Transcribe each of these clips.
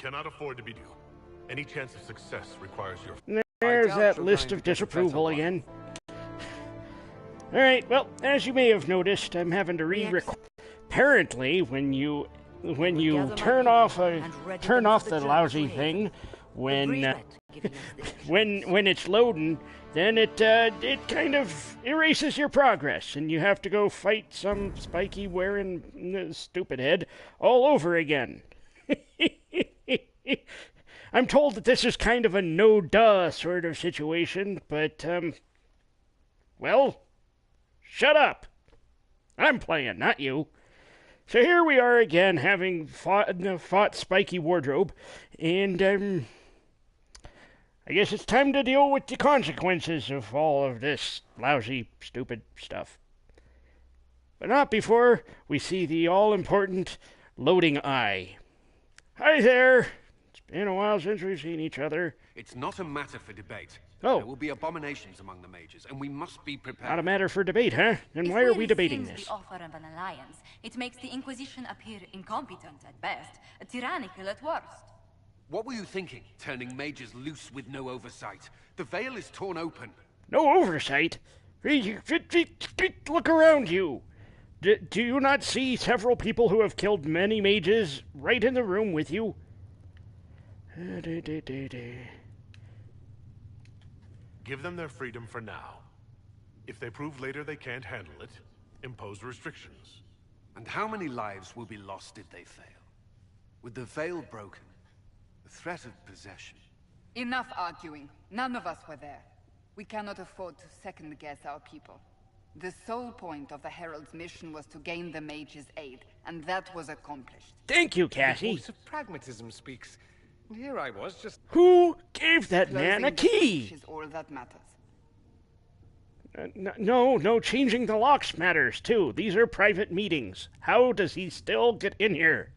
cannot afford to be due. Any chance of success requires your... There's that list of disapproval again. Alright, well, as you may have noticed, I'm having to re-record. Apparently, when you turn off the lousy thing, when it's loading, then it kind of erases your progress, and you have to go fight some spiky wearing stupid head all over again. I'm told that this is kind of a no-duh sort of situation, but, well, shut up. I'm playing, not you. So here we are again, having fought Spiky Wardrobe, and, I guess it's time to deal with the consequences of all of this lousy, stupid stuff. But not before we see the all-important loading eye. Hi there! Been a while since we've seen each other. It's not a matter for debate. Oh. There will be abominations among the mages, and we must be prepared. Not a matter for debate, huh? Then why are we debating this? The offer of an alliance, it makes the Inquisition appear incompetent at best, tyrannical at worst. What were you thinking, turning mages loose with no oversight? The veil is torn open. No oversight? Look around you. Do you not see several people who have killed many mages right in the room with you? Give them their freedom for now. If they prove later they can't handle it, impose restrictions. And how many lives will be lost if they fail? With the veil broken, the threat of possession. Enough arguing. None of us were there. We cannot afford to second-guess our people. The sole point of the Herald's mission was to gain the mage's aid, and that was accomplished. Thank you, Cassie. The voice of pragmatism speaks. And here I was, just... Who gave that man a key? Is all that matters. No, changing the locks matters, too. These are private meetings. How does he still get in here?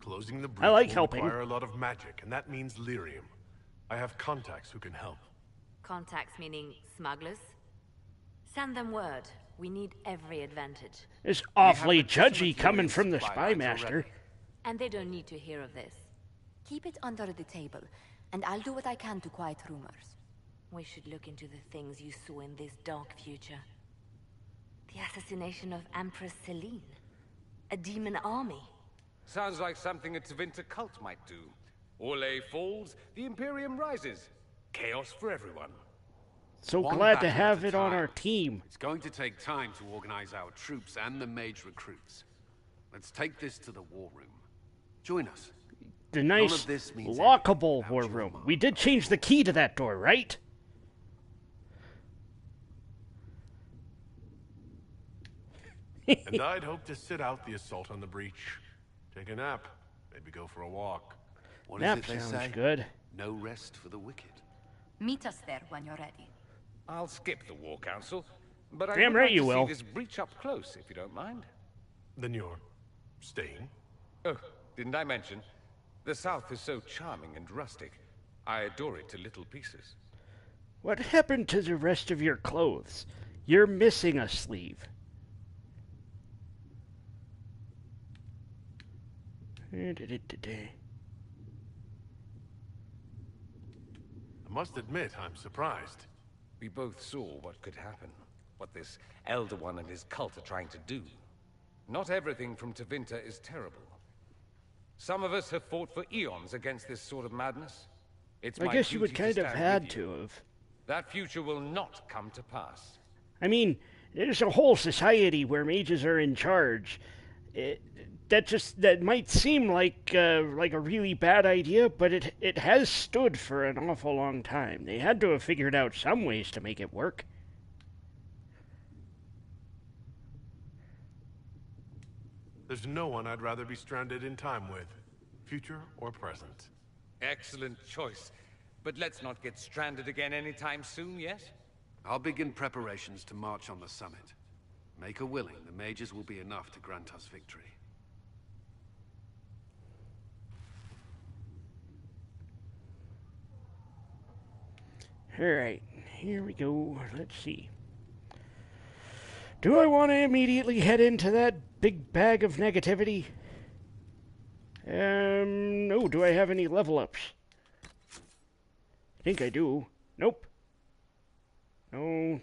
Closing the breach I like will helping. require a lot of magic, and that means lyrium. I have contacts who can help. Contacts meaning smugglers? Send them word. We need every advantage. It's awfully judgy coming from the spy master. And they don't need to hear of this. Keep it under the table, and I'll do what I can to quiet rumors. We should look into the things you saw in this dark future. The assassination of Empress Celine. A demon army. Sounds like something a Tevinter cult might do. Orlais falls, the Imperium rises. Chaos for everyone. So One glad to battle have at a it on time. our team. It's going to take time to organize our troops and the mage recruits. Let's take this to the war room. Join us. The nice, lockable war room. We did change the key to that door, right? And I'd hope to sit out the assault on the breach. Take a nap. Maybe go for a walk. What Nap is it they sounds say? good. No rest for the wicked. Meet us there when you're ready. I'll skip the War Council, but I Damn would right like you to will. see this breach up close, if you don't mind. Then you're staying? Oh, didn't I mention? The South is so charming and rustic. I adore it to little pieces. What happened to the rest of your clothes? You're missing a sleeve. I must admit, I'm surprised. We both saw what could happen, what this Elder One and his cult are trying to do. Not everything from Tevinter is terrible. Some of us have fought for eons against this sort of madness. It's I my guess you would duty kind to of stand had with to you. have. That future will not come to pass. I mean, there's a whole society where mages are in charge. That might seem like a really bad idea, but it has stood for an awful long time. They had to have figured out some ways to make it work. There's no one I'd rather be stranded in time with, future or present. Excellent choice. But let's not get stranded again anytime soon, yes? I'll begin preparations to march on the summit. Make a willing, the mages will be enough to grant us victory. Alright, here we go. Let's see. Do I want to immediately head into that big bag of negativity? No. Do I have any level ups? I think I do. Nope. No.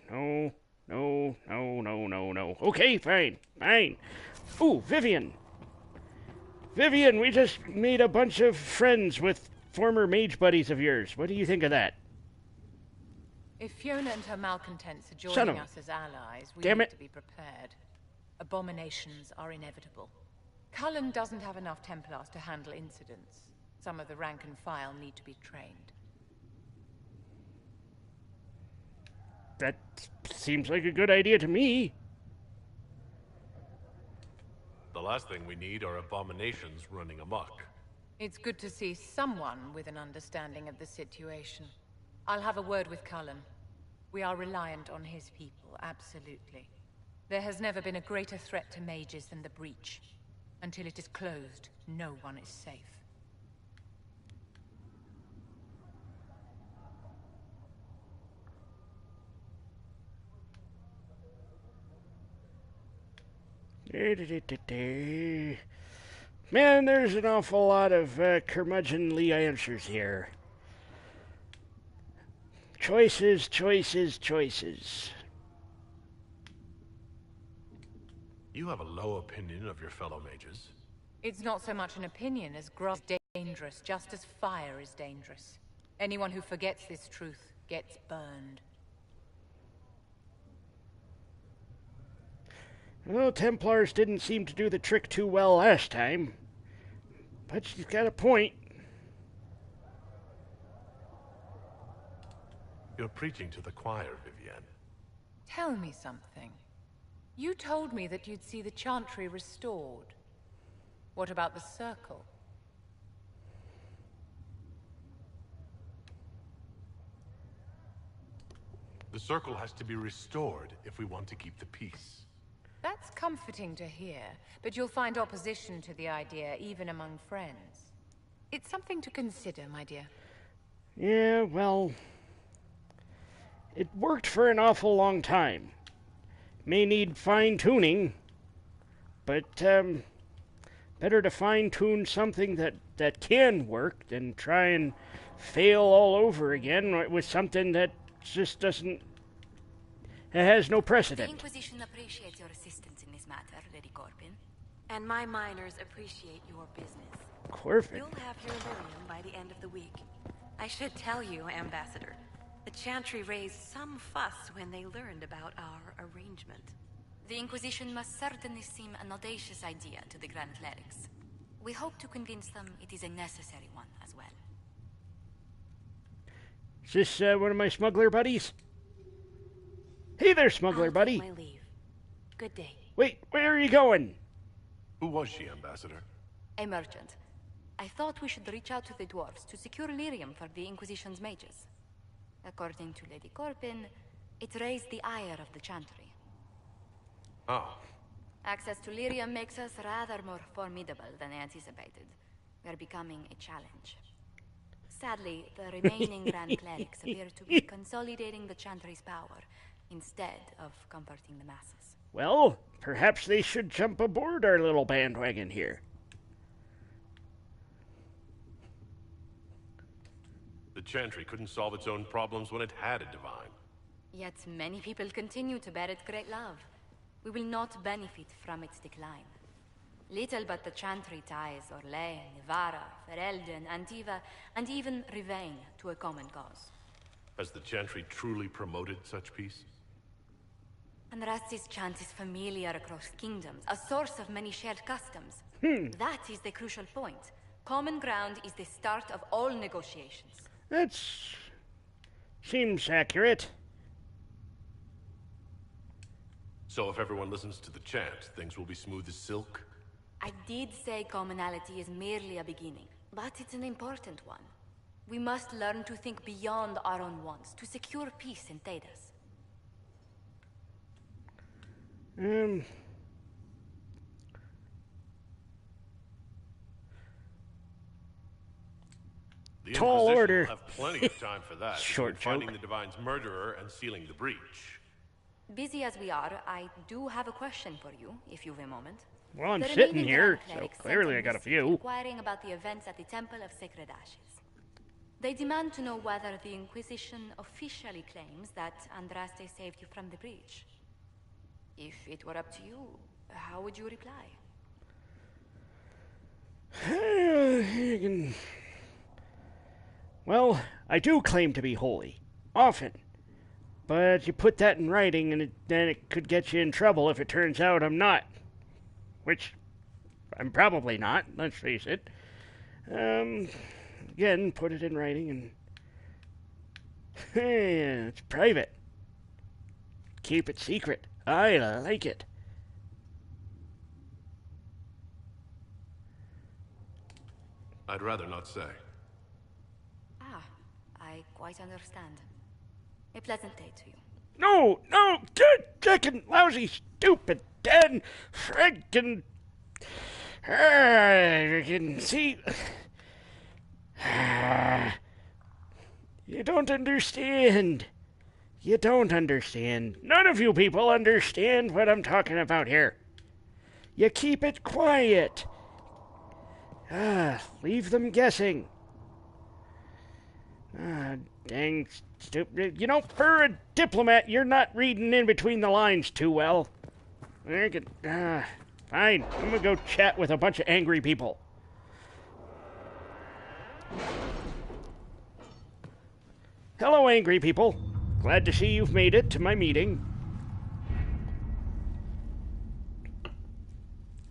Okay, fine. Ooh, Vivian. Vivian, we just made a bunch of friends with former mage buddies of yours. What do you think of that? If Fiona and her malcontents are joining us as allies, we need to be prepared. Abominations are inevitable. Cullen doesn't have enough Templars to handle incidents. Some of the rank and file need to be trained. That seems like a good idea to me. The last thing we need are abominations running amok. It's good to see someone with an understanding of the situation. I'll have a word with Cullen. We are reliant on his people, absolutely. There has never been a greater threat to mages than the breach. Until it is closed, no one is safe. Man, there's an awful lot of curmudgeonly answers here. Choices. You have a low opinion of your fellow mages. It's not so much an opinion as grass is dangerous, just as fire is dangerous. Anyone who forgets this truth gets burned. Well, Templars didn't seem to do the trick too well last time. But she's got a point. You're preaching to the choir, Vivienne. Tell me something. You told me that you'd see the Chantry restored. What about the Circle? The Circle has to be restored if we want to keep the peace. That's comforting to hear, but you'll find opposition to the idea even among friends. It's something to consider, my dear. Yeah, well, it worked for an awful long time. May need fine-tuning, but better to fine-tune something that can work than try and fail all over again with something that just doesn't... It has no precedent. The Inquisition appreciates your assistance in this matter, Lady Corbin. And my miners appreciate your business. Corbin? You'll have your lyrium by the end of the week. I should tell you, Ambassador, the Chantry raised some fuss when they learned about our arrangement. The Inquisition must certainly seem an audacious idea to the Grand Clerics. We hope to convince them it is a necessary one as well. Is this one of my smuggler buddies? Hey there, smuggler buddy. I'll take my leave. Good day. Wait, where are you going? Who was she, Ambassador? A merchant. I thought we should reach out to the dwarves to secure lyrium for the Inquisition's mages. According to Lady Corbin, it raised the ire of the Chantry. Oh. Access to lyrium makes us rather more formidable than anticipated. We are becoming a challenge. Sadly, the remaining Grand Clerics appear to be consolidating the Chantry's power instead of comforting the masses. Well, perhaps they should jump aboard our little bandwagon here. The Chantry couldn't solve its own problems when it had a divine. Yet many people continue to bear it great love. We will not benefit from its decline. Little but the Chantry ties Orlais, Nivara, Ferelden, Antiva, and even Rivain to a common cause. Has the Chantry truly promoted such peace? Andrasti's chant is familiar across kingdoms, a source of many shared customs. That is the crucial point. Common ground is the start of all negotiations. That seems accurate. So if everyone listens to the chant, things will be smooth as silk? I did say commonality is merely a beginning, but it's an important one. We must learn to think beyond our own wants, to secure peace in Thedas. The Tall Inquisition order. will have plenty of time for that. Short finding joke. the Divine's murderer and sealing the breach. Busy as we are, I do have a question for you, if you've a moment. Well, I'm The sitting remaining here, Iran so clerics sent clearly I on got a this few. inquiring about the events at the Temple of Sacred Ashes. They demand to know whether the Inquisition officially claims that Andraste saved you from the breach. If it were up to you, how would you reply? Well, I do claim to be holy. Often. But you put that in writing, and then it could get you in trouble if it turns out I'm not. Which, I'm probably not, let's face it. Again, put it in writing, and... it's private. Keep it secret. I like it. I'd rather not say. Ah, I quite understand. A pleasant day to you. No, good, chicken, lousy, stupid, dead, friggin'... you can see... You don't understand. You don't understand. None of you people understand what I'm talking about here. You keep it quiet. Leave them guessing. Dang stupid. You know, for a diplomat, you're not reading in between the lines too well. Fine, I'm gonna go chat with a bunch of angry people. Hello, angry people. Glad to see you've made it to my meeting.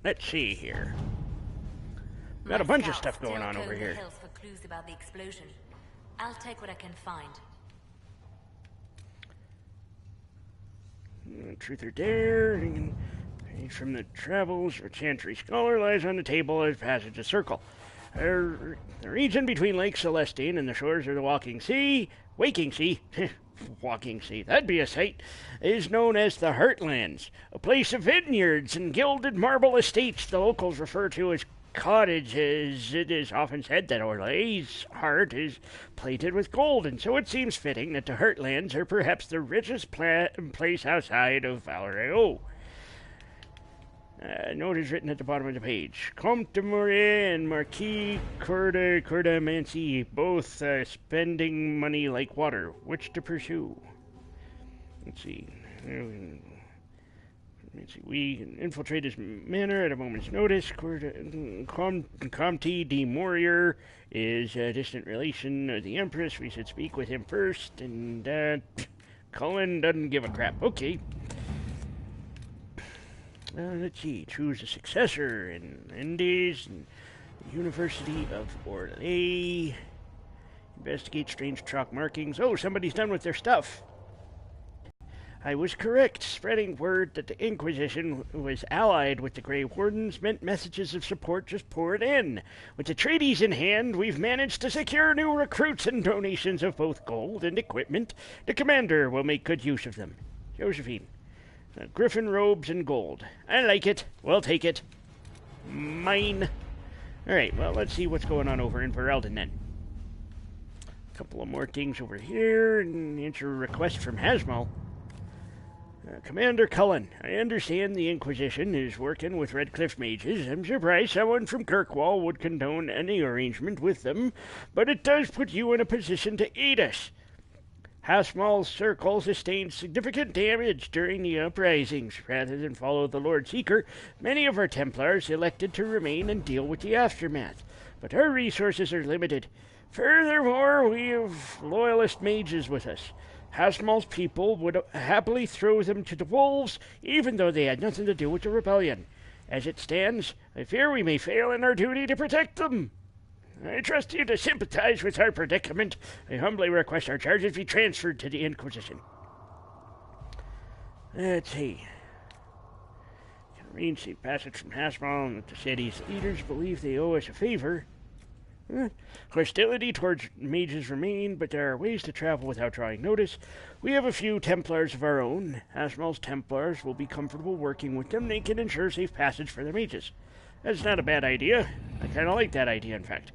Let's see here. Got a bunch of stuff going on over here. Hills for clues about the explosion. I'll take what I can find. Truth or Dare. Page from the Travels of a Chantry Scholar lies on the table as passage a circle. The region between Lake Celestine and the shores of the Waking Sea, that'd be a sight, is known as the Heartlands, a place of vineyards and gilded marble estates the locals refer to as cottages. It is often said that Orlay's heart is plated with gold, and so it seems fitting that the Heartlands are perhaps the richest place outside of Valero. Note is written at the bottom of the page. Comte de Moray and Marquis Cordamancy, both spending money like water. Which to pursue? Let's see. We can infiltrate his manor at a moment's notice. Comte de Mourier is a distant relation of the Empress. We should speak with him first. And Cullen doesn't give a crap. Okay. Let's see. Choose a successor in Indies and the University of Orlais. Investigate strange chalk markings. Oh, somebody's done with their stuff. I was correct. Spreading word that the Inquisition was allied with the Grey Wardens meant messages of support just poured in. With the treaties in hand, we've managed to secure new recruits and donations of both gold and equipment. The commander will make good use of them. Josephine. Griffin robes and gold. I like it. We'll take it. Mine. Alright, well, let's see what's going on over in Ferelden then. A couple of more things over here, and answer a request from Hasmal. Commander Cullen, I understand the Inquisition is working with Redcliffe mages. I'm surprised someone from Kirkwall would condone any arrangement with them, but it does put you in a position to aid us. Hasmal's circle sustained significant damage during the uprisings. Rather than follow the Lord Seeker, many of our Templars elected to remain and deal with the aftermath. But our resources are limited. Furthermore, we have loyalist mages with us. Hasmal's people would happily throw them to the wolves, even though they had nothing to do with the rebellion. As it stands, I fear we may fail in our duty to protect them. I trust you to sympathize with our predicament. I humbly request our charges be transferred to the Inquisition. Let's see. Can arrange the passage from Hasmal and that the city's leaders believe they owe us a favor. Hostility towards mages remain, but there are ways to travel without drawing notice. We have a few Templars of our own. Hasmal's Templars will be comfortable working with them. They can ensure safe passage for their mages. That's not a bad idea. I kind of like that idea, in fact.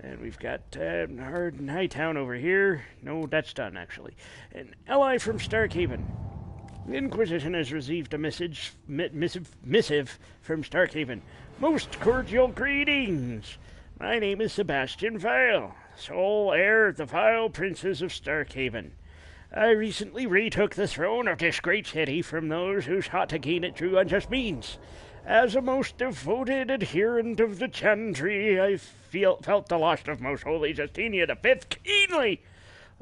And we've got Hard and Hightown over here. No, that's done, actually. An ally from Starkhaven. The Inquisition has received a missive from Starkhaven. Most cordial greetings. My name is Sebastian Vile, sole heir of the Vile Princes of Starkhaven. I recently retook the throne of this great city from those who sought to gain it through unjust means. As a most devoted adherent of the Chantry, I felt the loss of Most Holy Justinia V keenly.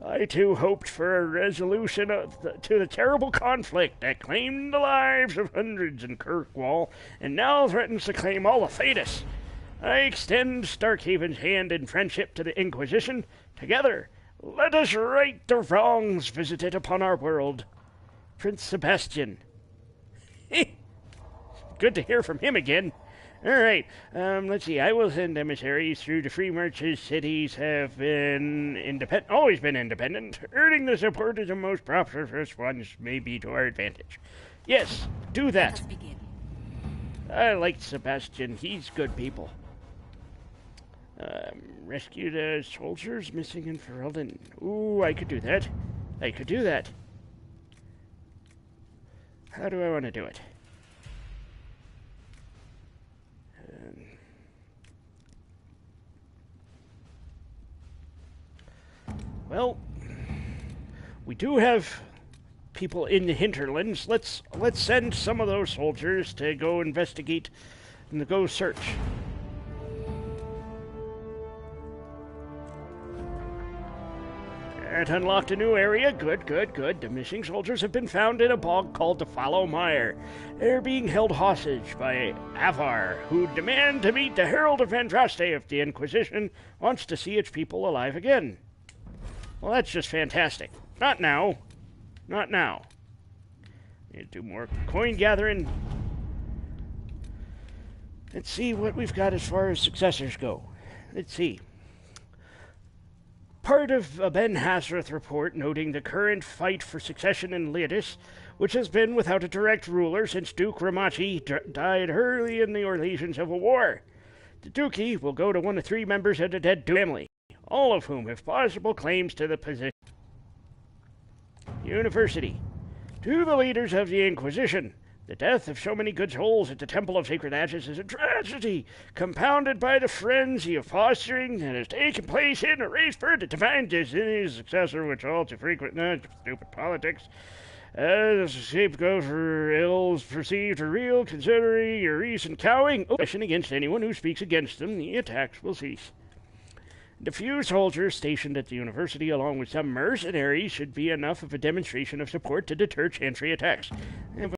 I too hoped for a resolution to the terrible conflict that claimed the lives of hundreds in Kirkwall and now threatens to claim all of Thedas. I extend Starkhaven's hand in friendship to the Inquisition. Together, let us right the wrongs visited upon our world. Prince Sebastian. Good to hear from him again. All right, let's see. I will send emissaries through the free merchants. Cities have been always been independent. Earning the support of the most prosperous ones may be to our advantage. Yes, do that. Let us begin. I like Sebastian. He's good people. Rescue the soldiers missing in Ferelden. Ooh, I could do that. I could do that. How do I want to do it? Well, we do have people in the hinterlands. Let's send some of those soldiers to go investigate and to go search. It unlocked a new area. Good. The missing soldiers have been found in a bog called the Fallow Mire. They're being held hostage by Avar, who demand to meet the Herald of Andraste if the Inquisition wants to see its people alive again. Well, that's just fantastic. Not now. Not now. Need to do more coin gathering. Let's see what we've got as far as successors go. Let's see. Part of a Ben Hazrath report noting the current fight for succession in Leodis, which has been without a direct ruler since Duke Ramachi died early in the Orlesian Civil War. The Duchy will go to one of 3 members of the dead family, all of whom have possible claims to the position. University. To the leaders of the Inquisition, the death of so many good souls at the Temple of Sacred Ashes is a tragedy, compounded by the frenzy of posturing that has taken place in a race for the divine Destiny's successor, which all too frequent, stupid politics. As a scapegoat for ills perceived or real, considering your recent cowing against anyone who speaks against them, the attacks will cease. The few soldiers stationed at the university, along with some mercenaries, should be enough of a demonstration of support to deter Chantry attacks.